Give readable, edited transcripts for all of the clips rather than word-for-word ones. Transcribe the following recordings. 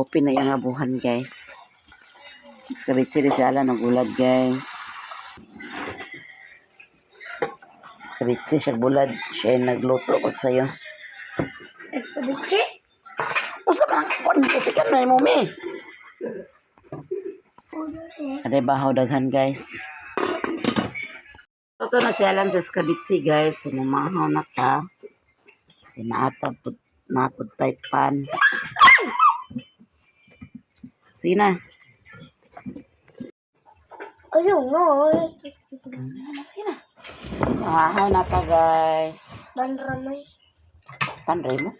open na yung abuhan, guys. Mas kabitsi rin siya ng bulad, guys. Mas kabitsi siya bulad. Siya yung nagluto pag sa'yo. Escabitche? O sa mga kuwan kasi ka na yung mumi. Ada bahaw daghan, guys. Ito na siya lang sa skabitsi, guys. Sumumahaw na ka. Napod type pan. Sige na. Ayun nga. Sige na. Mahahaw na ka, guys. Banramay. Panray mo?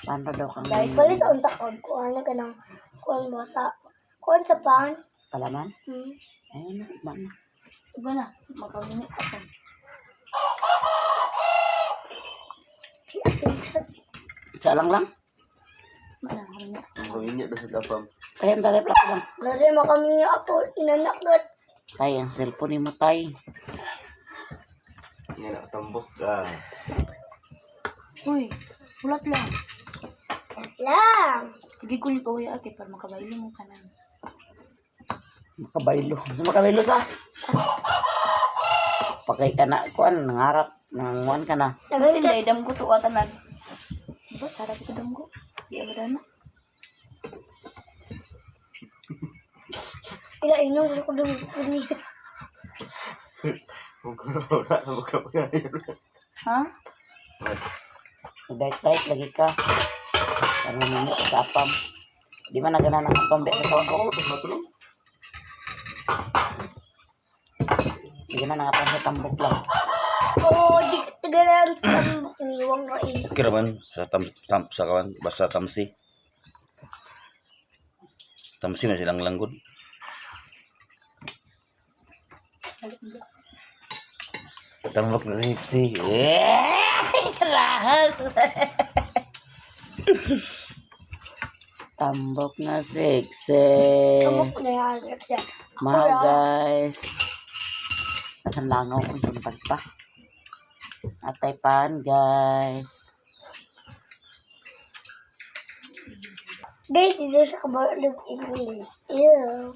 Panra daw kang Dahil palit ang takod. Kuhan na ka ng kuhan mo sa... Kuhan sa pan. palaman. Hmm. Ayun na, iba na. Iba na. Makaminit ako. Isa lang lang? Maminit na sa tapam. Kaya ang tagay plato lang. Nari makaminit ako. Inanakot. Tay, ang cellphone ni mo, tay. Yan nakatambok ka. Uy, ulat lang. Lang. Sige ko yung kaway ate para makabaylo mo ka na. Makabaylo. Makabaylo sa? Pakay ka na, kuan, nangarap. Nanguan ka na. Kasi may dam ko to atanan. Diba, sarap ko dam ko. Di ba na? Ilang ko doon. Wala na magkapagayon. Ha? Dahit lagi ka. Ang minit sa apam. Di man nagana ng apam. Oo, tapos matulog. Di na ng apam sa tambok lang. Oo, di katagalan sa niwang ko eh. Kiraman sa kawan basta tamsi. Tamsi na silang langgod. Tambok na siksi. Lahat. Tambok na siksi. Kamok na yan. Mahal, guys. Nasan langaw ko yung pagpa. Atay pan, guys. Guys, dito siya kabalog English. Ew.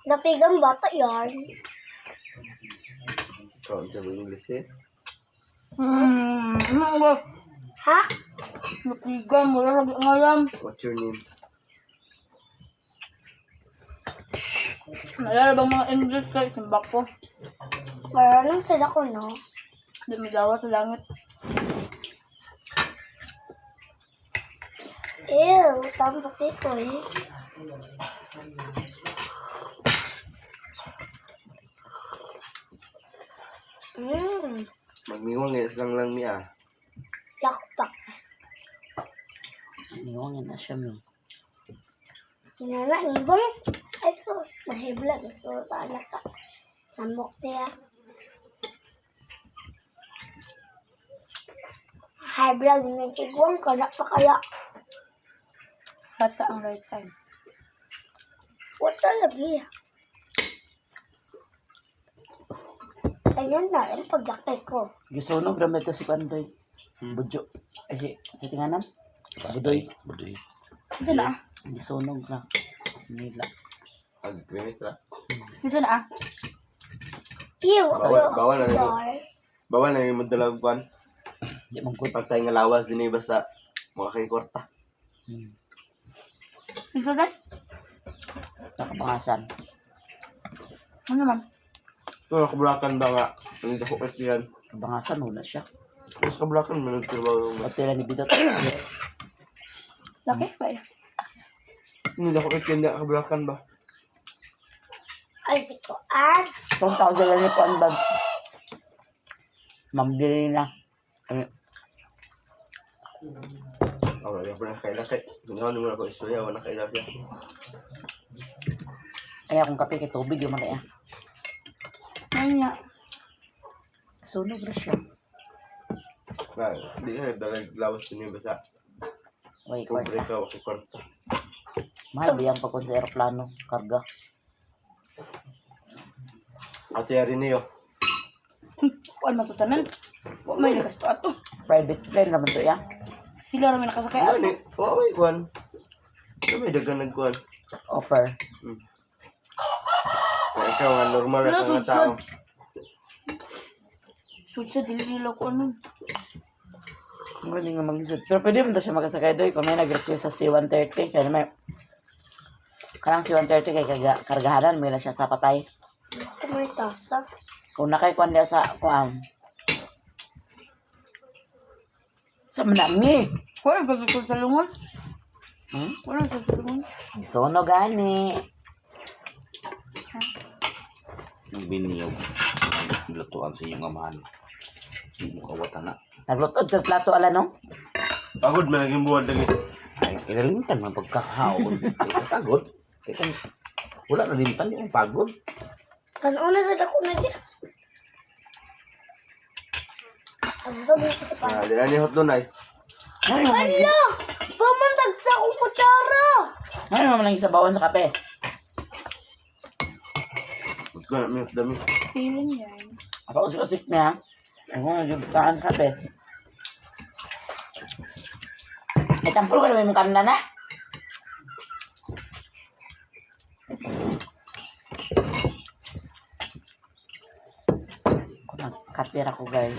Napigang bata yan. Ikaw ang sabi English eh. Ha? Napigan mo lang ngayon. What's your name? Nalala bang mga English guys? Simbak ko. Maraming sila ko, no? Dumigawa sa langit. Ew, tambok dito eh. Magmiwang lang niya. Lakpak. Niwangin na siya, mi. Inana, ibang. Ay, sus. Mahibla. Gusto ko anak ka. Tambok niya. High blood. Nagkigwang ka na pa kaya. Bata ang right time. Wala lagi. Ayan na, yung pagdakay ko. Gisunog ramay to si Pandoy. Budyo. Ay, si titinganan. Budoy. Budoy. Dito na. Gisunog na. Nila. Pag-granite ha. Dito na. Ew, Bawal na nito. Dar. Bawal na yung madalagwan. Di mong good. Pag tayo nga lawas, din basta mga kay korta. Dito na. Nakabangasan. Ano naman? Ito, nakabulakan ba nga? Hindi ako kasi yan. Kabangasan, hula siya. Mas kabulakan, may nagtrabaho nga. Pati lang ni Bidot. Laki ba eh? Hindi ako kasi hindi kabulakan ba? Ay, di ko. Ah, Itong tao sila ni Panbag. Mamdili na. Wala pa na kailaki. Hindi naman ako istorya, wala kailaki. Ay, akong kape kay tubig yung malaya. Ano niya? Sunog na siya. Hindi nga, dalag lawas din yung basta. Wait, Kung wait. break ako kay korta. Mahal ba yan pagkun sa aeroplano? Karga. Ate Yari niyo. Kuan matutanan. May lagas to ato. Private plane naman to yan. Sila rin may nakasakay. Ano ni? Oo, may kuhan. Ano may dagan nagkuhan? Offer. Ay, ikaw nga, normal na Wala, ka nga tao. Sudsa, dili-dili ko ano. Ang galing nga mag-isip. Pero pwede mo daw siya makasakay doy kung may nag-request sa C-130. Kaya may karang C-130 kay kargahanan. May lang siya sa patay. Ito may tasa. Kung nakay-kuhan niya sa kuhan. Sa manami. Wala gagawin sa lungon. Hmm? Wala sa lungon. Sono gani. Yung biniyog. Nilutuan sa iyong amahan. Hindi mo kawatan na. Naglutod sa plato ala no? Pagod man naging buwan lagi. Ay, inalimtan man pagkakaon. Ay, pagod. Kaya wala na limtan yung pagod. Kanuna sa dako na dyan. Ang sabi ko pa. Ah, di na ni hot doon ay. Hala! Pamantag sa akong kutsara! Ngayon naman lang sa bawon sa kape. Hot ko na, may hot dami. Feeling yan. Ako usik-usik niya. Ako nagjubutaan kape. May tampol ka naman yung kanina na. Nagkapira ko guys.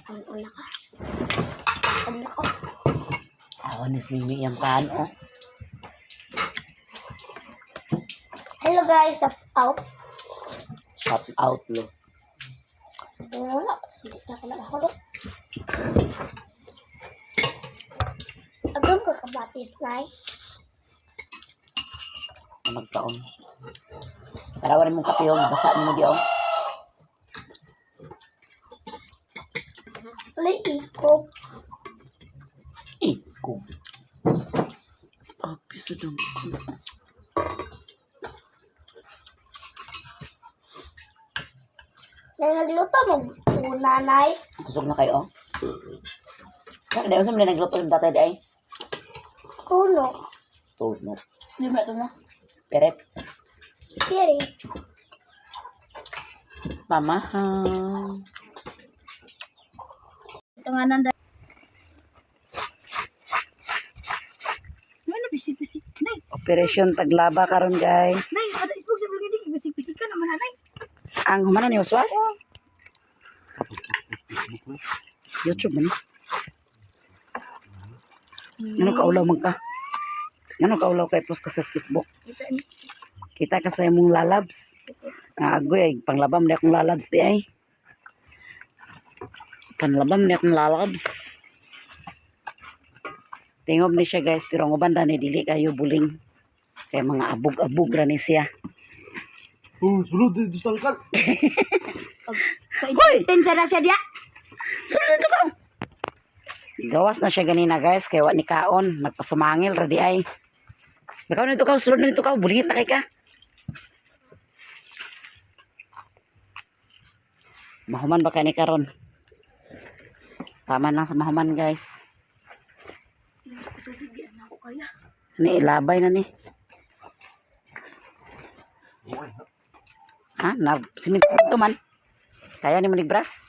Ang una ka. Ang ako. Awanis mimi yung kaan oh. Hello guys, out. Shout out lo. Wala. Hindi na ako nakahulog. Agam ka kabatis na eh. Magtaon. Tarawan mong kape oh. Basa mo di oh. Wala ikop. Iko. Apis na dong. Nagluto mo. Una na eh. Kusog na kayo oh. Kaya dahil sa mga nagluto yung tatay di ay. Tuno. Tulog. Di ba ito na? Peret. Kiri. Mamahang. Ito nga nanda. Ano, bisik-bisik. Nay, Operation Taglaba karon guys. nay, ada isbog sa vlog ini. Bisik-bisik ka naman, nay. Ang humana ni Waswas? YouTube man. Ano kaulaw man ka? Ano kaulaw kay post ka sa Facebook? Ito, ini. Kita ka sa imong lalabs. Agoy ay panglabam ni akong lalabs di ay. Panlabam ni akong lalabs. Tingob ni siya guys pero ang uban ni dili kayo buling. Kaya mga abog-abog ra ni siya. Sulod, di sangkal. Hoy! Tensa na siya diya. Sunod na ito ka! Gawas na siya ganina guys. Kaya wa ni kaon. Nagpasumangil ra di ay. Nakaw na ito ka. Sunod na ito ka. Bulingit na kay ka. Mahuman ba kayo ni karon? Tama lang sa mahuman guys. Ni ilabay na ni. Ha? Na simit-simit man. Kaya ni manigbras?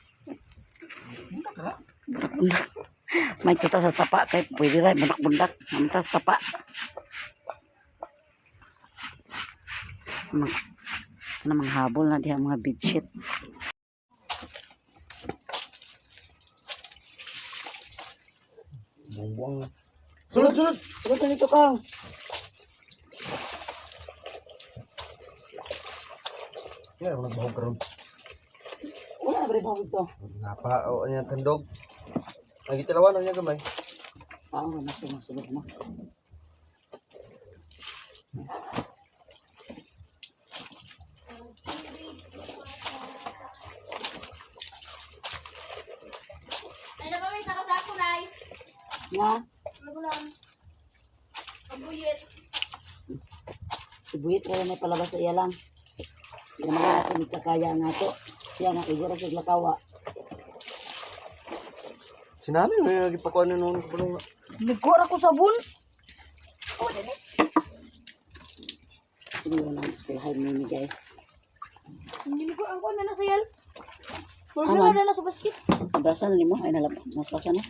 Bundak. May kita sa sapa kay pwede rin bundak-bundak. Manta sa sapa. Namang habol na diha mga bedsheet. Sulod, sulod. Sulod na nito ka. Yeah, wala bahog karon. Wala na ba rin ito? Napa, o niya tandog. Nagitilawan niya gamay. Paano na siya masunod mo? Ay, na kami sa kasako, Nay. Nga, Ano lang? Pabuyit. sibuyit kaya may palabas sa iya lang. Hindi naman natin ikakaya nga to. Siya nga, igura sa lakawa. Sinanay, may nagipakuan na noon ko lang. Nagkuha ako sabon. Hindi mo lang spray hide mini guys. Hindi ko ang kuha na nasayal. Puro na sa basket. Abrasan ni mo ay nalab. Naspasan na.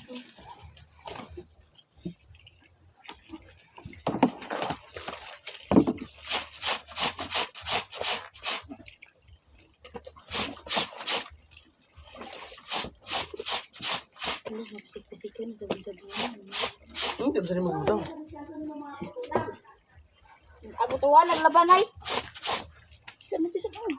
Pisik-pisikin sabi-sabihan. Hindi ko sa rin magbutang. Ako tuwa naglaban ay. Isa na tisa doon.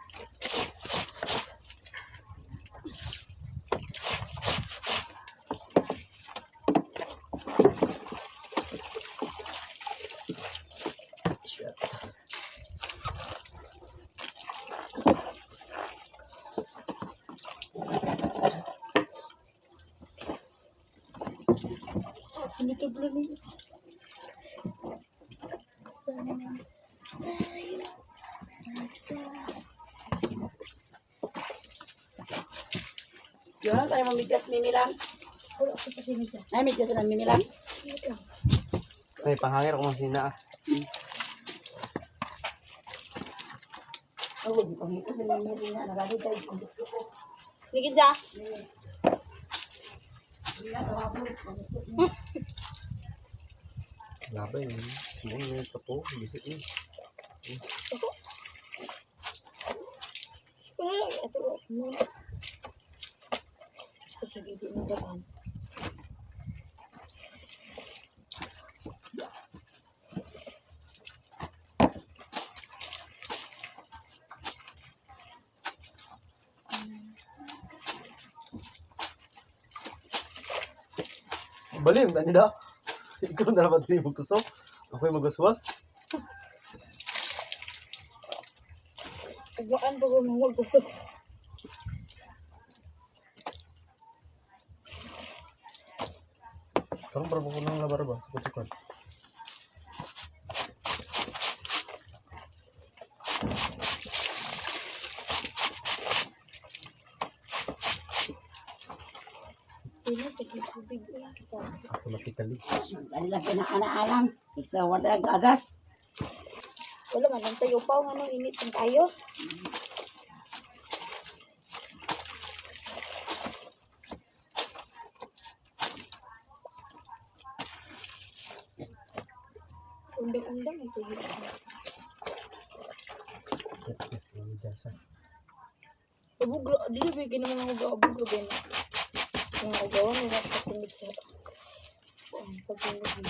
Hindi to blue niya. Yun tayo mamidyas mimilang. Wala ko kasi nito. Ay, midyas na mimilang. Ay, panghangir ako mga sina. Oh, pangito sa mimilang na nagalit tayo. Nigin siya. Labay yun. Hindi nga ito po. Bisit yun. Wala. Ito. Sasagiti ng gaban. Balim, tani na. Ikaw na naman ito yung magtusok. Ako yung maguswas. Ugaan pa ko nung magusok. Karong para ko ng labar ba? Sa kutukan. Pila sa tubig. Wala sa Automatically. Dali lang kinakana-alam. Isa wala gagas. wala man ang tayo pa ano init ang tayo. Undang-undang ito yun. Abugro, dili ba ginawa ng abugro ba na? Ang agawa nila pagtingin sa pagtingin.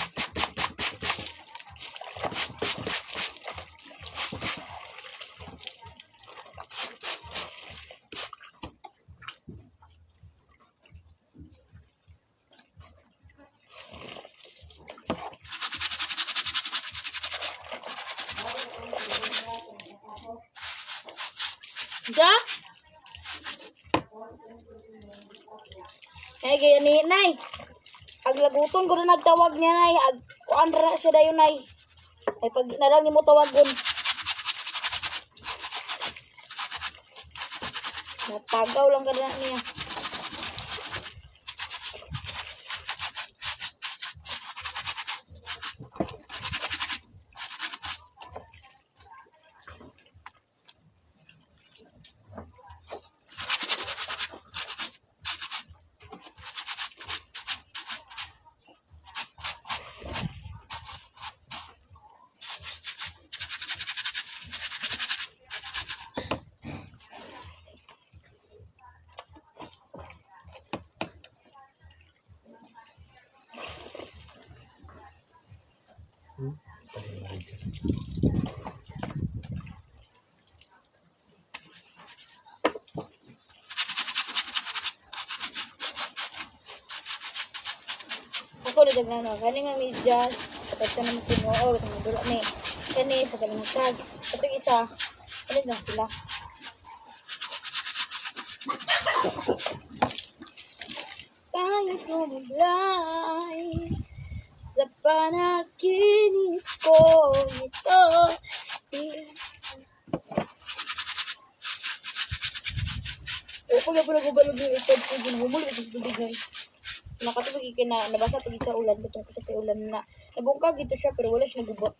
Ja? Ay, kaya ni Nay. Aglaguton ko na nagtawag niya, Nay. Kuan ra siya dayon, Nay. Ay, pag na lang ni mo tawagon. Natagaw lang ka na niya. Ako na dagnan na kani nga medyas kapag ka naman sinuo kung dulo ni kani sa galing tag ato isa ano lang sila tayo sumulay sa panaginip ko ito pag nagubalog yung ipad ko ginahumulog ito sa tubig na nakatubig na nabasa pag sa ulan katong sa kay ulan na nabungkag ito siya pero wala siya nagubot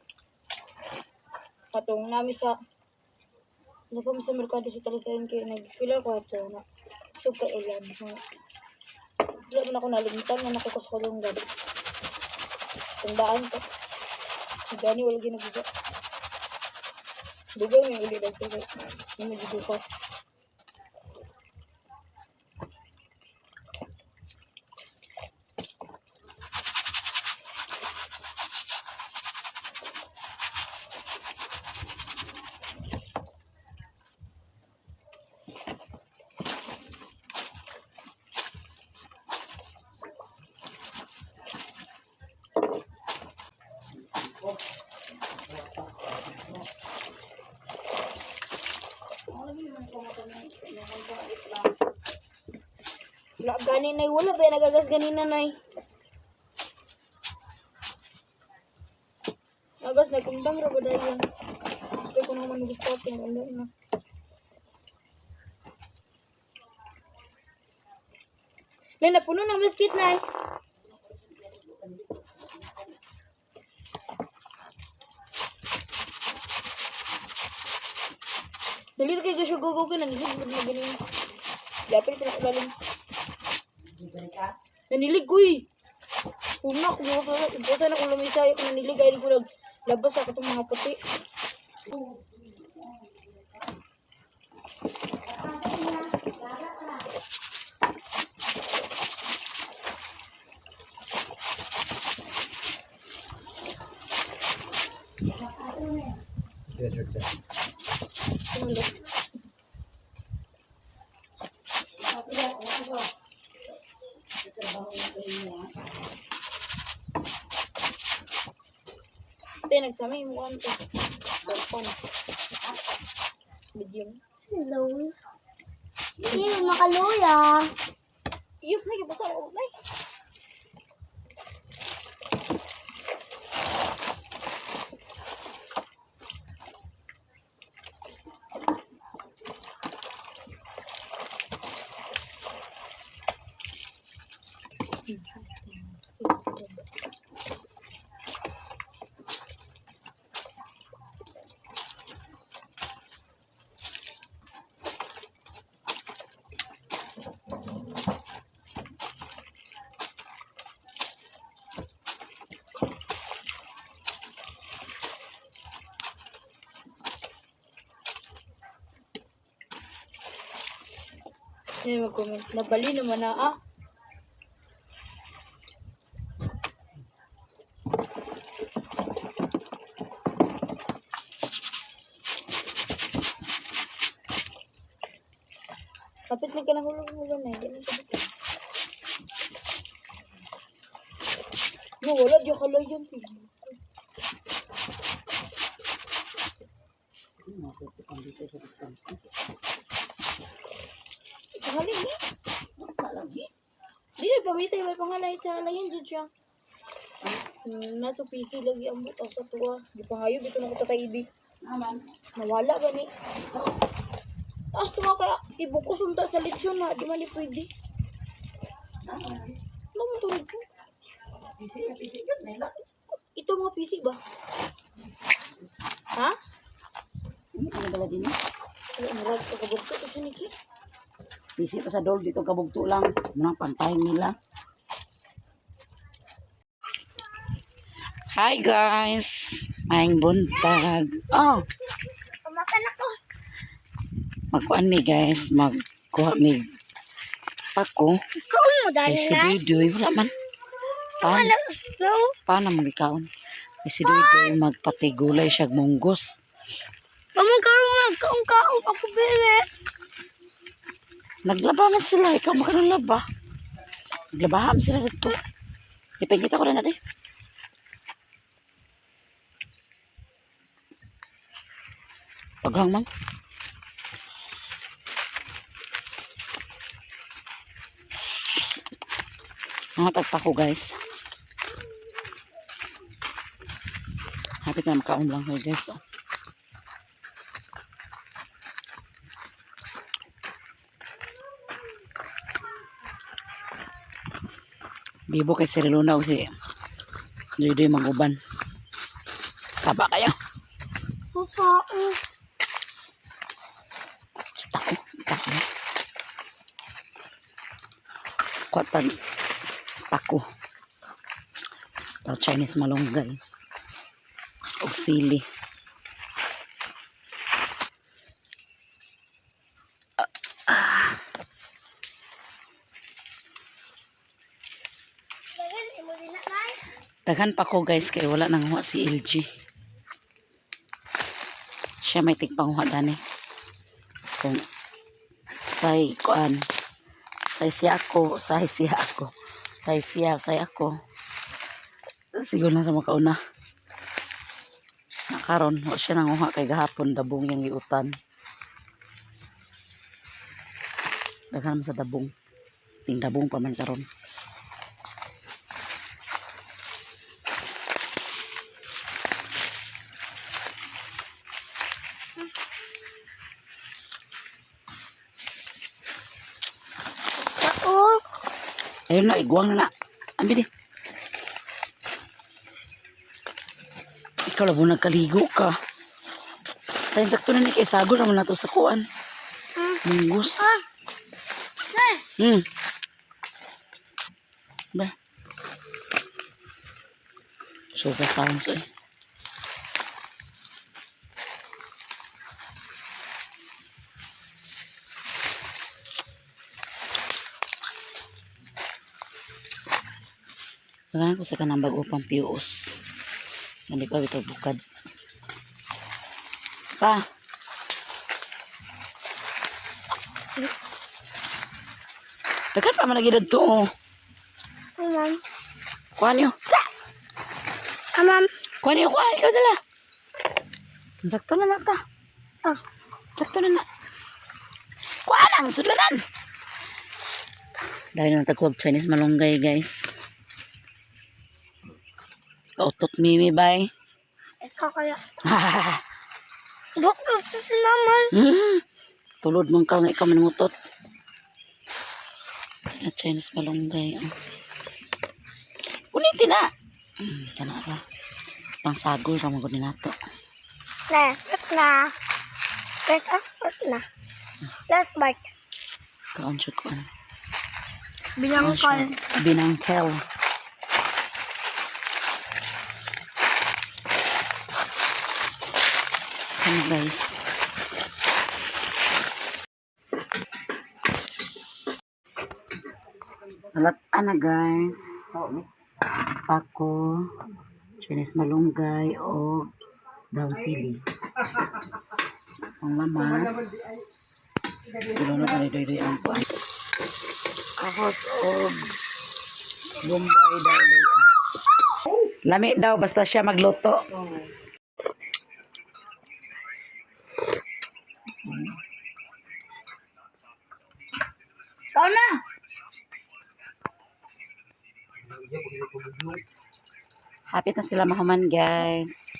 katong nami sa Nagpam sa merkado sa Talisayan kaya nag-eskwela ko ato na. Sugkay ulan. Wala man ako nalimutan na nakikos ko lang gabi. Tandaan ko. Gani wala ginaguga. Dugaw yung uli dito. Yung nagduduka. Wala gani nay wala ba nagagas ganina nay. Agas na kumbang ra ba dayon. Gusto ko naman gusto ko ng ulo na. Nay napuno ng biscuit nay. Dalir kay gasyo gogo ka nanilig na ganin. Dapat pala ulalim. Nanilig ko eh. Una ko buta na ko lumisay ko nanilig ay ko naglabas ako itong mga puti. Ate, nagsama yung mukha nito. Cellphone. Medium. Hello. Hindi, makaluya. Iyop na, ibasa ako na Hindi mag-comment. Nabali naman na Kapit na ka na hulong-hulong na. Ganun ka dito. No, wala. Diyo kalay dyan. Pangalay eh. Di na pamitay. May pangalay sa alayan dyan siya. Nato PC lagi ang butas sa tuwa. Di pangayo. Dito na katatay di. Nawala gani. Taas tuwa kaya ibukos unta sa lechon na. Di man di pwede. Ano mo tulad ko? PC yun. Ito mga PC ba? Ha? Ano dala din? Ay, murag ka kabugto ko siya Niki. Bisita sa dol dito kabugto lang. Munang pantahin nila. Hi guys. Maing buntag. Oh, Kumakan ako. magkuan mi guys. Magkuha mi pako. Ikaw mo, Ay dahil si na. Duy wala man. No? Paano magikaon? Ay si Duy magpatigulay siya munggos. Mamagkaroon kaong ako, bebe. Naglaba man sila. Ikaw makanalaba. Naglabahan sila dito. Ipagkita ko rin natin. Paghang man. Mga tagpa ko guys. Hapit na makaon lang kayo guys. Oh. Bibo kay Sir Luna o si Doy Maguban. Saba kayo. Papa, Kuwatan. Pako. Chinese malunggay. O sili. Dagan, imo din na, Nay. Daghan pa ko guys kay wala nang huwa si LG. Siya may tigpanghuwa dani. Kung say kuan, say siya ako, say siya ako. Say siya, say ako. Siguro na sa makauna. Nakaron, huwa siya nang huwa kay gahapon dabong yung giutan. Daghan sa dabong. Ting dabong pa man karon. Oo. Ayun na, iguang na na. Ambi di. Ikaw labo nagkaligo ka. Tayo sakto na ni kay sagol naman nato sa kuan. Munggus. Nay, Ba. So ka sounds eh. Kailangan ko sa kanang bago pang pius. Hindi pa ito bukad. Pa. Dagan pa man lagi dito. Oh. ma'am. Kuha niyo. Ma'am. Kuha niyo, kuha. Ikaw dala. Sakto na na ta. Ah. Sakto na na. Kuha lang, sudlanan. Dahil naman tagkuwag Chinese malunggay, guys. Kautot mimi, bay. Ikaw kaya. Doktor si mama. Tulod mong ka nga ikaw manutot. Chinese malunggay. Unitin na. Tanara. Pangsagol ka magod na to. Na. Last na. Last bite. Kaon siya kuan. Binangkal. Binangkel. Ano guys? Alat na guys. Pako, Chinese malunggay o daw sili. Ang lamas. Dilunod na dito ang kuan. Ahos o Bombay daw. Lami daw basta siya magluto. Kau na. Hapit na sila mahuman guys.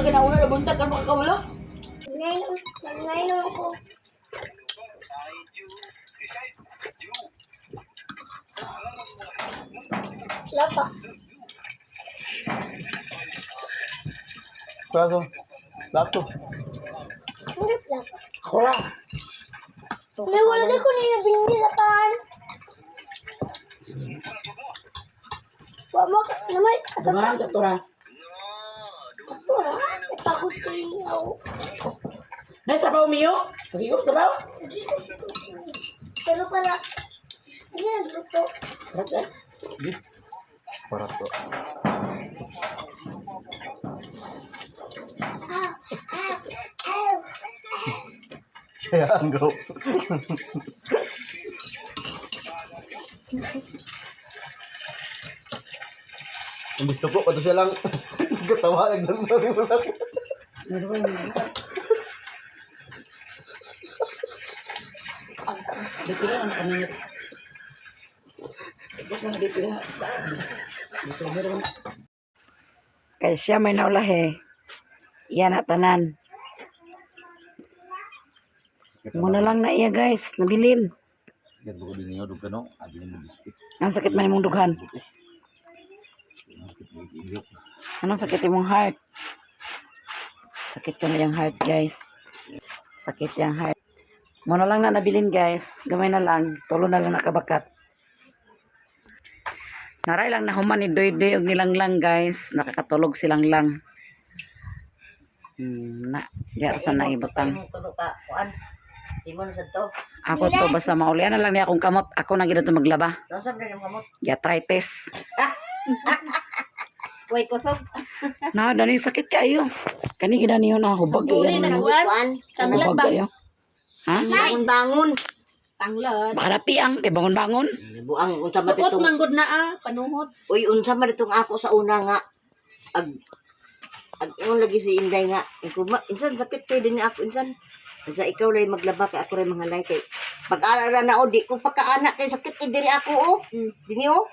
ginauna na buntag ka makakawala. Ngayon ako. Lapa. Plato. Plato. Hindi lapa. Ako lang. May wala din ko niya binili sa pan. Wala mo naman. Dumaan sa tura. Wala. Ipagod ko yung ako. Nasabaw miyo? Pagigop sabaw? Pero para, hindi nagluto. Para to. Kaya ang go. Hindi suko pa to siya lang. Gatawa ang nandari mo lang. Dipila ang kaningit. Tapos na dipila. Gusto meron. Kaya siya may naulahe. Yan na tanan. Muna lang na iya guys. Nabilin. Yan buko din niyo duga no. Abi mo biscuit. Ang sakit man imong dughan. Anong sakit imong heart? Sakit ko na yung heart guys. Sakit yung heart. Muna lang na nabilin guys. Gamay na lang. Tulo na lang nakabakat. Naray lang na human ni Doy-Doy og nilanglang guys. Nakakatulog silang lang. Na. Diya sa naibutang. Ako to basta maulian na lang niya akong kamot. Ako na gid to maglaba. Gastritis. Way kusog. Na dani sakit kayo. Kani gid niyo na hubag kayo. Tanglad Hubag ba? kayo. Ha? Bangon. Tanglad. Baka napiang kay bangon-bangon. Buang unsa man Sukot ditong manggod na panuhot. uy unsa man ditong ako sa una nga ag ingon lagi si Inday nga insan sakit kay din ako insan sa ikaw lay maglaba kay ako ray mangalay kay pag-ara na o di ko pagkaanak kay sakit kay diri ako oh dini oh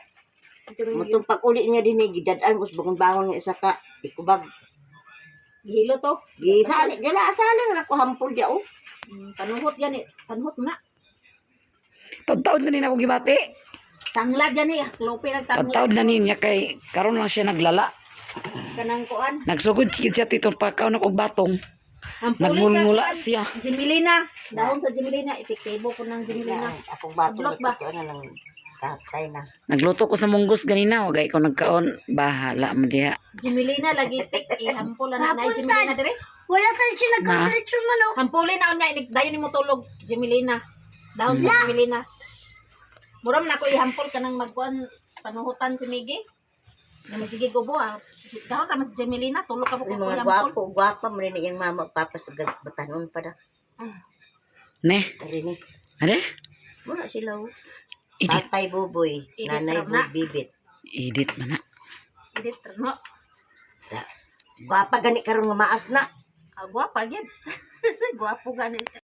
mutong pag-uli niya dinhi gidad-an us bangon-bangon nga isa ka ikubag Gihilo to. gisali gala asali na ko hampol dia oh Panuhot yan eh. Panuhot na. Taud-taud na ni ako gibati. Tanglad yan eh. Klope ng tanglad. Taud na niya kay karon lang siya naglala. Kanang kuan. Nagsugod gid siya titong pagkaw na og batong. Ang puli Nagmulmula sa siya. Jimilina. Dahon sa Jimilina. Epektibo ko ng Jimilina. akong bato Adlok ba? ito na lang tatay na Nagluto ko sa munggos ganina, wagay ko nagkaon. Bahala mo diha. Jimilina lagi tik. Hampula na na Jimilina dire. Wala sa siya nagkakalit yung manok. Hampulin na niya. Dayon ni mo tulog. Jimilina. Dahon sa Jimilina. Muram na ako ihampol ka ng magkuan. Panuhutan si Miggy. Na sige gubo ha. Dahon ka mas Jimilina. Tulog ka po Yung ko mga ihampol. gwapa mo rin yung mama at papa sa batanon pa na. Ne, Rin ade? Muna sila oh. Edit. Tatay buboy, Edit nanay na. bibit. Edit man na. Edit no. Gwapa gani karon nga maas na. Gwapa gid. Gwapo gani.